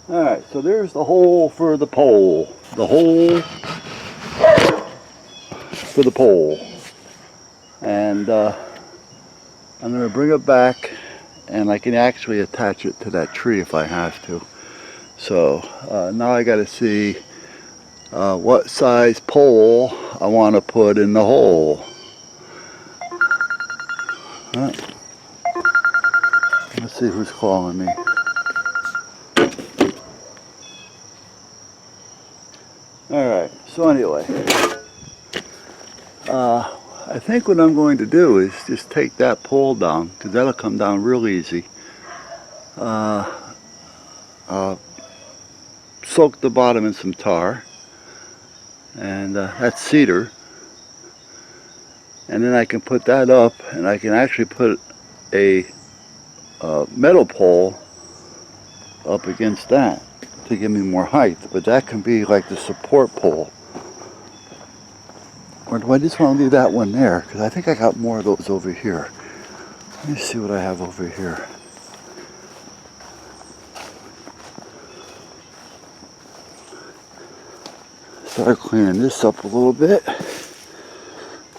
Alright, so there's the hole for the pole. The hole for the pole. And I'm going to bring it back, and I can actually attach it to that tree if I have to. So now I got to see what size pole I want to put in the hole. Let's see who's calling me. Alright, so anyway, I think what I'm going to do is just take that pole down, because that'll come down real easy. Soak the bottom in some tar, and that's cedar. And then I can put that up, and I can actually put a metal pole up against that to give me more height, but that can be like the support pole. Or do I just want to leave that one there? Because I think I got more of those over here. Let me see what I have over here. Start cleaning this up a little bit.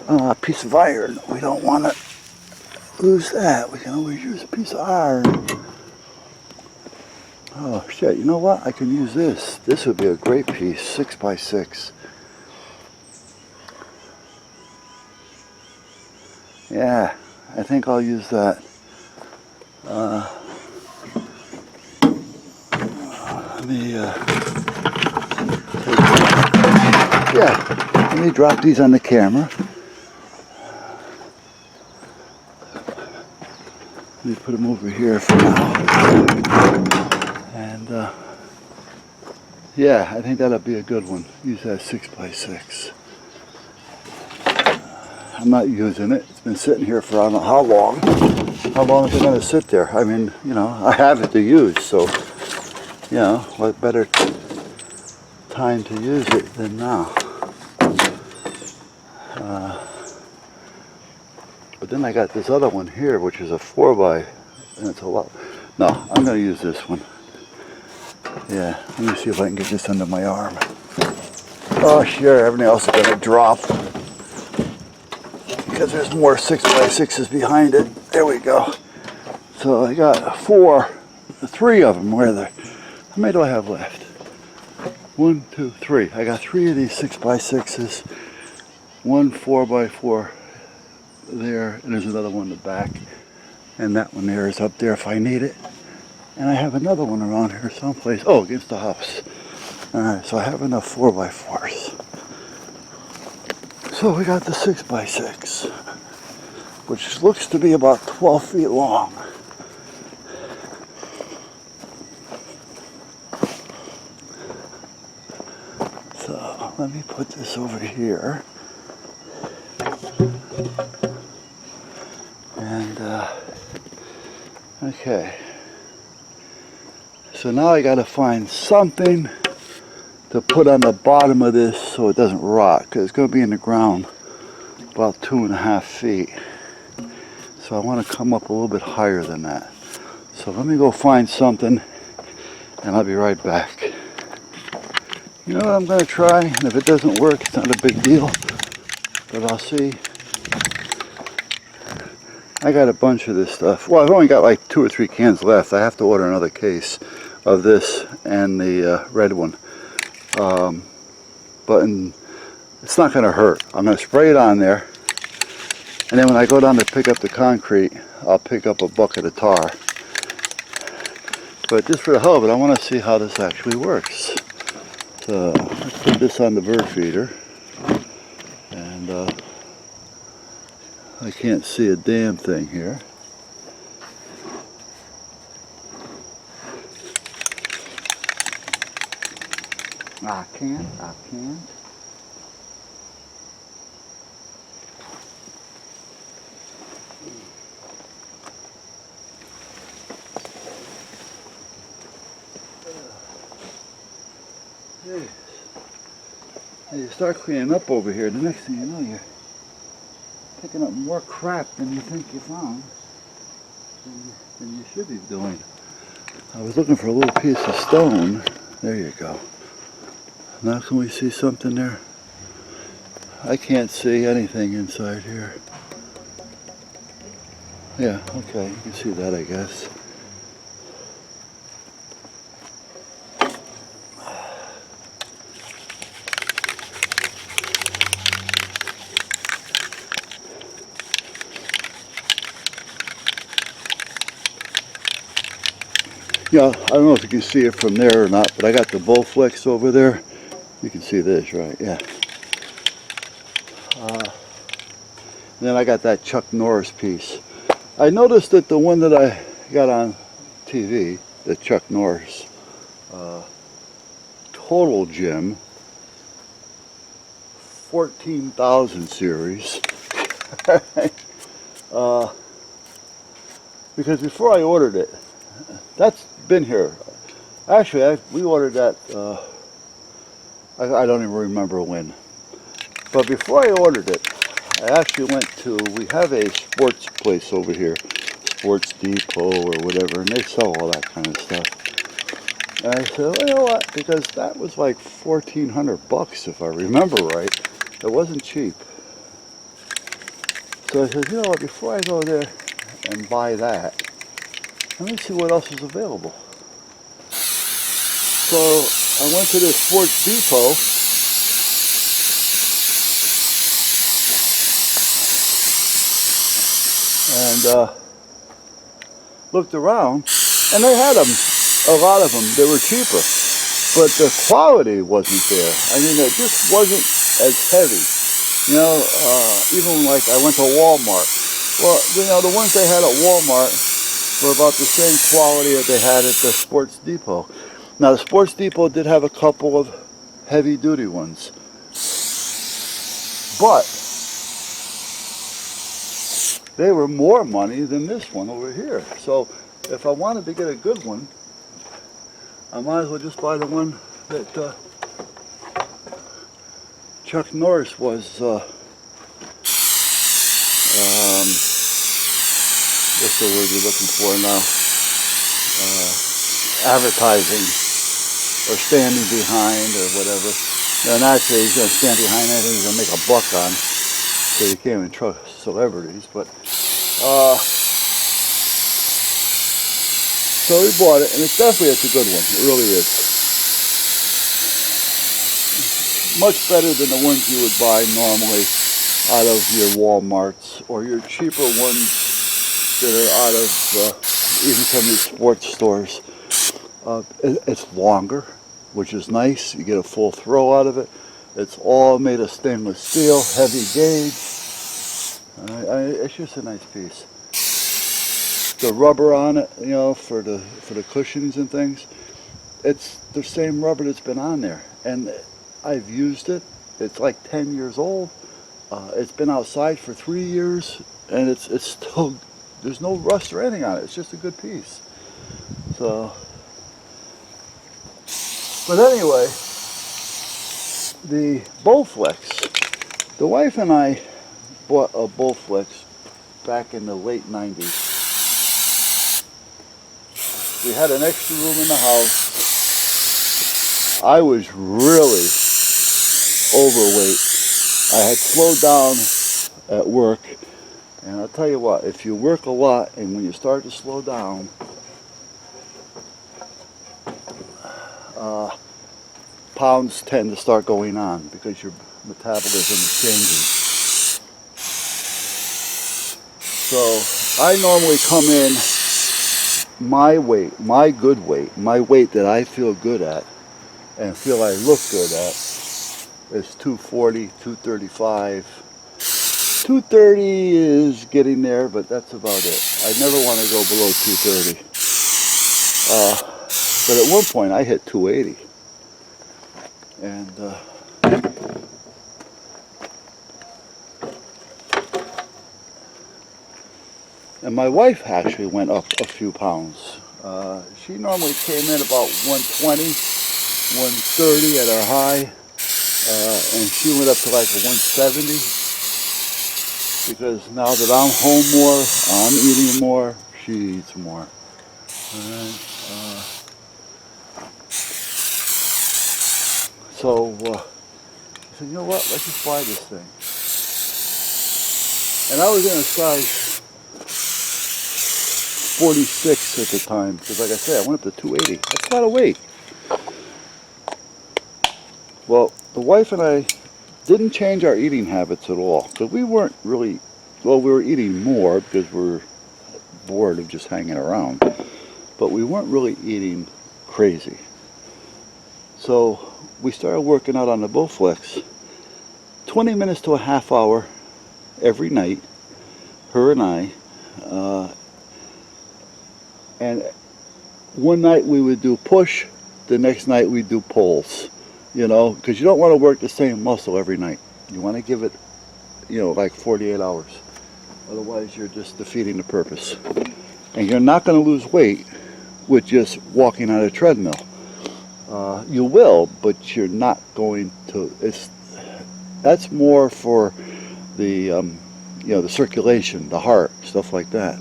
A piece of iron. We don't want to lose that. We can always use a piece of iron. Oh shit, you know what? I can use this. This would be a great piece, 6x6. Yeah, I think I'll use that. Let me drop these on the camera. Let me put them over here for now. And yeah, I think that'll be a good one. Use that 6x6. I'm not using it. It's been sitting here for I don't know how long. How long is it going to sit there? I mean, you know, I have it to use, so, you know, what better time to use it than now. But then I got this other one here, which is a 4x, and it's a lot. No, I'm going to use this one. Yeah, let me see if I can get this under my arm. Oh, sure, everything else is going to drop. Because there's more 6x6s behind it. There we go. So I got 3 of them. Where are they? How many do I have left? 1, 2, 3. I got 3 of these 6x6s. 1 4x4 there, and there's another one in the back. And that one there is up there if I need it. And I have another one around here someplace. Oh, against the house. Alright, so I have enough 4x4s. So we got the 6x6, which looks to be about 12 feet long. So let me put this over here. And, okay. So now I got to find something to put on the bottom of this so it doesn't rot, because it's going to be in the ground about 2.5 feet. So I want to come up a little bit higher than that. So let me go find something and I'll be right back. You know what I'm going to try, and if it doesn't work, it's not a big deal, but I'll see. I got a bunch of this stuff. Well, I've only got like 2 or 3 cans left. I have to order another case of this and the red one. But it's not going to hurt. I'm going to spray it on there, and then when I go down to pick up the concrete, I'll pick up a bucket of tar. But just for the hell of it, I want to see how this actually works. So let's put this on the bird feeder, and I can't see a damn thing here. I can't. Hey, you start cleaning up over here, the next thing you know, you're picking up more crap than you think you found, than you should be doing. I was looking for a little piece of stone. There you go. Now can we see something there? I can't see anything inside here. Yeah, okay, you can see that, I guess. Yeah, I don't know if you can see it from there or not, but I got the blowflex over there. You can see this, right? Yeah. And then I got that Chuck Norris piece. I noticed that the one that I got on TV, the Chuck Norris Total Gym 14,000 series. Because before I ordered it, that's been here. Actually, we ordered that, I don't even remember when. But before I ordered it, I actually went to, we have a sports place over here, Sports Depot or whatever, and they sell all that kind of stuff. And I said, well, you know what, because that was like $1,400 if I remember right. It wasn't cheap. So I said, you know what, before I go there and buy that, let me see what else is available. So I went to the Sports Depot, and looked around, and they had them, a lot of them. They were cheaper, but the quality wasn't there. I mean, it just wasn't as heavy. You know, even like I went to Walmart. Well, you know, the ones they had at Walmart were about the same quality that they had at the Sports Depot. Now, the Sports Depot did have a couple of heavy-duty ones, but they were more money than this one over here. So if I wanted to get a good one, I might as well just buy the one that Chuck Norris was, what's the word you're looking for now? Advertising or standing behind or whatever. Now naturally he's going to stand behind anything he's going to make a buck on, so you can't even trust celebrities, but so we bought it, and it's definitely a good one. It really is. Much better than the ones you would buy normally out of your Walmarts or your cheaper ones that are out of even some of these sports stores. It's longer, which is nice. You get a full throw out of it. It's all made of stainless steel, heavy gauge. It's just a nice piece. The rubber on it, you know, for the cushions and things, it's the same rubber that's been on there, and I've used it. It's like 10 years old. It's been outside for 3 years, and it's still, there's no rust or anything on it. It's just a good piece. So, but anyway, the blowflex. The wife and I bought a blowflex back in the late 90s. We had an extra room in the house. I was really overweight. I had slowed down at work, and I'll tell you what, if you work a lot and when you start to slow down, pounds tend to start going on because your metabolism is changing. So I normally come in my weight, my good weight, my weight that I feel good at and feel I look good at is 240, 235. 230 is getting there, but that's about it. I never want to go below 230. But at one point I hit 280. And my wife actually went up a few pounds. She normally came in about 120, 130 at her high, and she went up to like a 170, because now that I'm home more, I'm eating more, she eats more. So I said, you know what, let's just buy this thing. And I was in a size 46 at the time, because like I said, I went up to 280. That's a lot of weight. Well, the wife and I didn't change our eating habits at all, because we weren't really, well, we were eating more because we're bored of just hanging around, but we weren't really eating crazy. So we started working out on the blowflex 20 minutes to a half hour every night, her and I. And one night we would do push, the next night we'd do pulls, you know, because you don't want to work the same muscle every night. You want to give it, you know, like 48 hours. Otherwise you're just defeating the purpose. And you're not going to lose weight with just walking on a treadmill. You will, but you're not going to, That's more for the the circulation, the heart, stuff like that.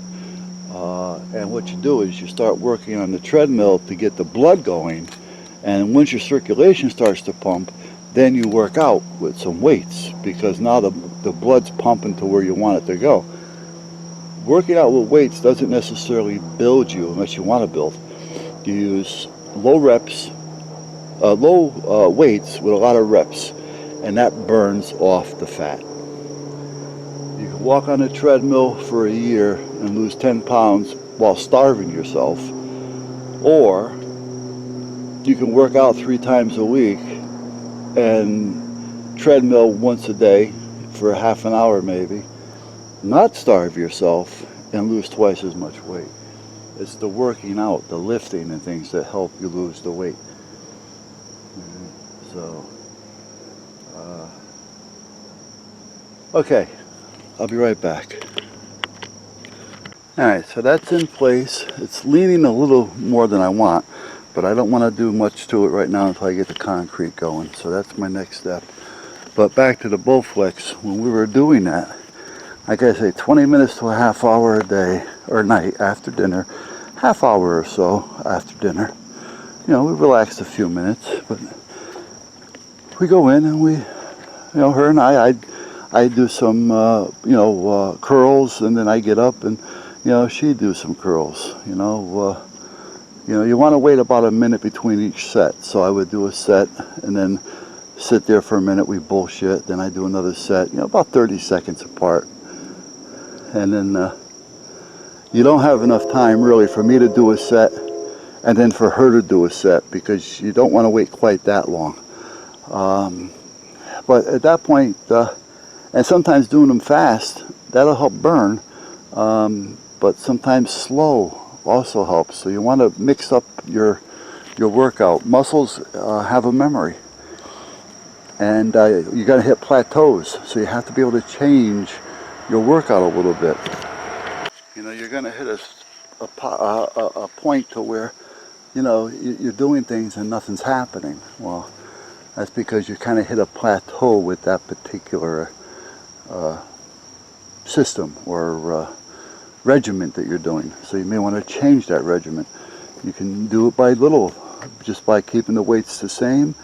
And what you do is you start working on the treadmill to get the blood going, and once your circulation starts to pump, then you work out with some weights, because now the blood's pumping to where you want it to go. Working out with weights doesn't necessarily build you unless you want to build. You use low reps, low weights with a lot of reps, and that burns off the fat. You can walk on a treadmill for a year and lose 10 pounds while starving yourself, or you can work out 3 times a week and treadmill once a day for half an hour maybe, not starve yourself and lose twice as much weight. It's the working out, the lifting and things that help you lose the weight. So, okay, I'll be right back. Alright, so that's in place. It's leaning a little more than I want, but I don't want to do much to it right now until I get the concrete going. So that's my next step. But back to the blowflex, when we were doing that, like I say, 20 minutes to a half hour a day, or night after dinner, half hour or so after dinner. You know, we relaxed a few minutes, but we go in and we, her and I do some, curls, and then I get up and, she'd do some curls, you want to wait about a minute between each set. So I would do a set and then sit there for a minute, we bullshit, then I do another set, about 30 seconds apart. And then you don't have enough time really for me to do a set and then for her to do a set, because you don't want to wait quite that long. But at that point, and sometimes doing them fast, that'll help burn, but sometimes slow also helps. So you want to mix up your workout. Muscles have a memory, and you got to hit plateaus, so you have to be able to change your workout a little bit. You're going to hit a point to where you're doing things and nothing's happening. Well, that's because you kind of hit a plateau with that particular system or regiment that you're doing. So you may want to change that regiment. You can do it by little, just by keeping the weights the same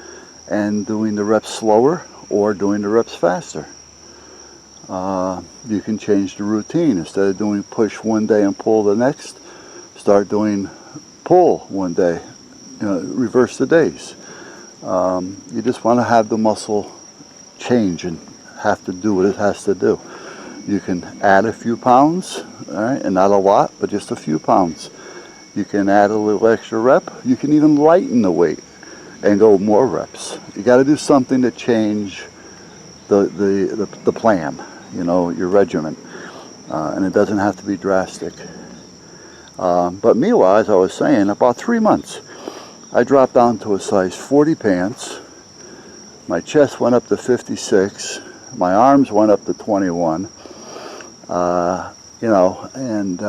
and doing the reps slower or doing the reps faster. You can change the routine. Instead of doing push one day and pull the next, start doing pull one day. Reverse the days. You just want to have the muscle change and have to do what it has to do. You can add a few pounds, all right, and not a lot, but just a few pounds. You can add a little extra rep. You can even lighten the weight and go more reps. You got to do something to change the plan, your regimen, and it doesn't have to be drastic. But meanwhile, as I was saying, about 3 months, I dropped down to a size 40 pants. My chest went up to 56. My arms went up to 21. And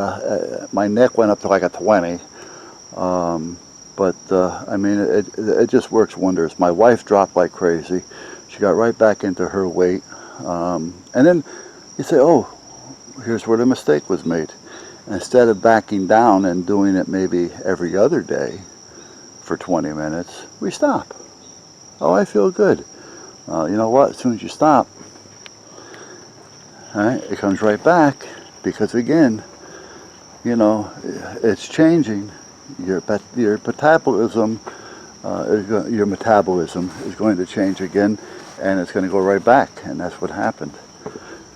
my neck went up to like a 20. I mean, it just works wonders. My wife dropped like crazy. She got right back into her weight. And then you say, oh, here's where the mistake was made. Instead of backing down and doing it maybe every other day for 20 minutes, we stop. Oh, I feel good. You know what? As soon as you stop, all right, it comes right back, because again, it's changing. Your metabolism is going to change again, and it's going to go right back, and that's what happened.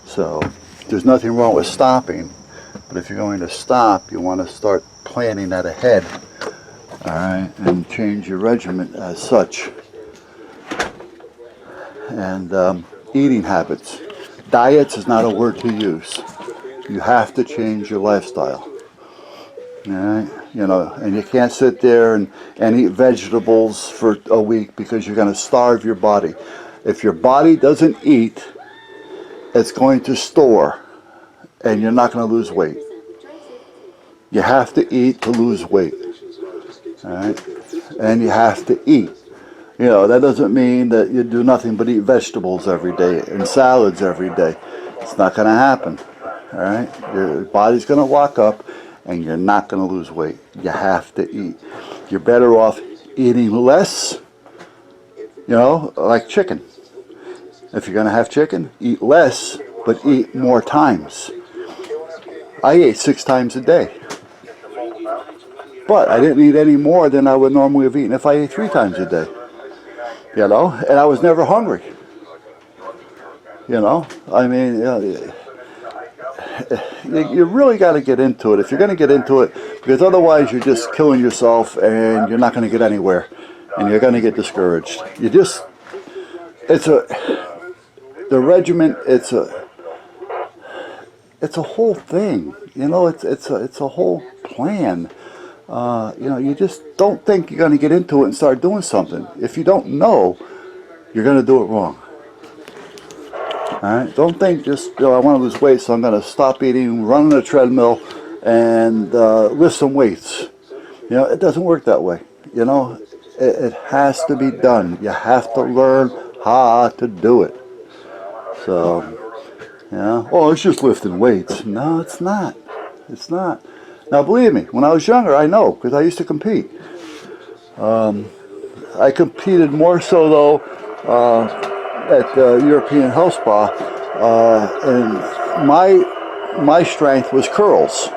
So there's nothing wrong with stopping, but if you're going to stop, you want to start planning that ahead, all right, and change your regimen as such. And eating habits. Diets is not a word to use. You have to change your lifestyle. All right? And you can't sit there and eat vegetables for a week, because you're going to starve your body. If your body doesn't eat, it's going to store, and you're not going to lose weight. You have to eat to lose weight. All right? And you have to eat. You know, that doesn't mean that you do nothing but eat vegetables every day and salads every day. It's not going to happen. All right? Your body's going to walk up and you're not going to lose weight. You have to eat. You're better off eating less, you know, like chicken. If you're going to have chicken, eat less, but eat more times. I ate 6 times a day. But I didn't eat any more than I would normally have eaten if I ate 3 times a day. You know, and I was never hungry. You know, I mean, you really got to get into it if you're going to get into it, because otherwise you're just killing yourself and you're not going to get anywhere, and you're going to get discouraged. The regiment. It's a whole thing. You know, it's a whole plan. You know, you just don't think you're going to get into it and start doing something. If you don't know, you're going to do it wrong. All right? Don't think just, you know, I want to lose weight, so I'm going to stop eating, run on a treadmill, and lift some weights. You know, it doesn't work that way. You know, it has to be done. You have to learn how to do it. So, you know, oh, it's just lifting weights. No, it's not. It's not. Now, believe me, when I was younger, I know, because I used to compete. I competed more so, though, at the European Health Spa, and my strength was curls,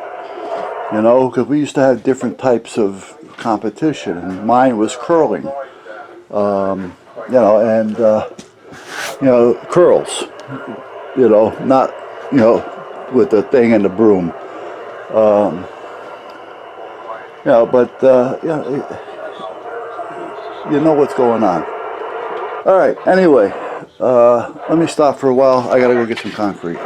you know, because we used to have different types of competition, and mine was curling, you know, and, you know, curls, you know, not, you know, with the thing and the broom. You know, but, you know what's going on. All right, anyway, let me stop for a while. I got to go get some concrete.